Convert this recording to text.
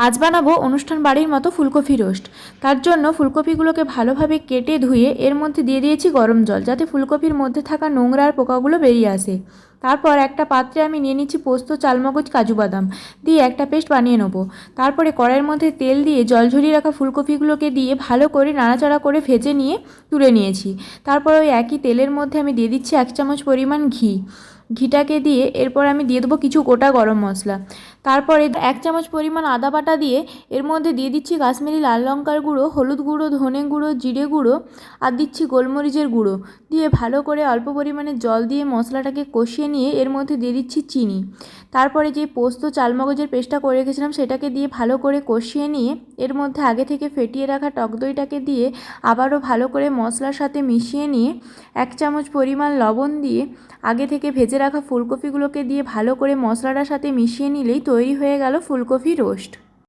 আজ বানাবো অনুষ্ঠান বাড়ির মতো ফুলকপি রোস্ট। তার জন্য ফুলকপিগুলোকে ভালোভাবে কেটে ধুয়ে এর মধ্যে দিয়ে দিয়েছি গরম জল, যাতে ফুলকপির মধ্যে থাকা নোংরা আর পোকাগুলো বেরিয়ে আসে। তারপর একটা পাত্রে আমি নিয়ে নিচ্ছি পোস্ত, চালমগজ, কাজু বাদাম দিয়ে একটা পেস্ট বানিয়ে নেবো। তারপরে কড়াইয়ের মধ্যে তেল দিয়ে জল ঝরিয়ে রাখা ফুলকপিগুলোকে দিয়ে ভালো করে নাড়াচাড়া করে ভেজে নিয়ে তুলে নিয়েছি। তারপর ওই একই তেলের মধ্যে আমি দিয়ে দিচ্ছি 1 চামচ পরিমাণ ঘিটাকে দিয়ে এরপর আমি দিয়ে দেবো কিছু গোটা গরম মশলা। তারপরে 1 চামচ পরিমাণ আদা বাটা দিয়ে এর মধ্যে দিয়ে দিচ্ছি কাশ্মীরি লাল লঙ্কার গুঁড়ো, হলুদ গুঁড়ো, ধনে গুঁড়ো, জিরে গুঁড়ো আর দিচ্ছি গোলমরিচের গুঁড়ো দিয়ে ভালো করে অল্প পরিমাণে জল দিয়ে মশলাটাকে কষিয়ে নিয়ে এর মধ্যে দিয়ে দিচ্ছি চিনি। তারপরে যে পোস্ত চালমগজের পেস্টটা করে রেখেছিলাম সেটাকে দিয়ে ভালো করে কষিয়ে নিয়ে এর মধ্যে আগে থেকে ফেটিয়ে রাখা টক দইটাকে দিয়ে আবারও ভালো করে মশলার সাথে মিশিয়ে নিয়ে 1 চামচ পরিমাণ লবণ দিয়ে আগে থেকে ভেজে রাখা ফুলকপিগুলোকে দিয়ে ভালো করে মশলাটার সাথে মিশিয়ে নিলেই তৈরি হয়ে গেল ফুলকপি রোস্ট।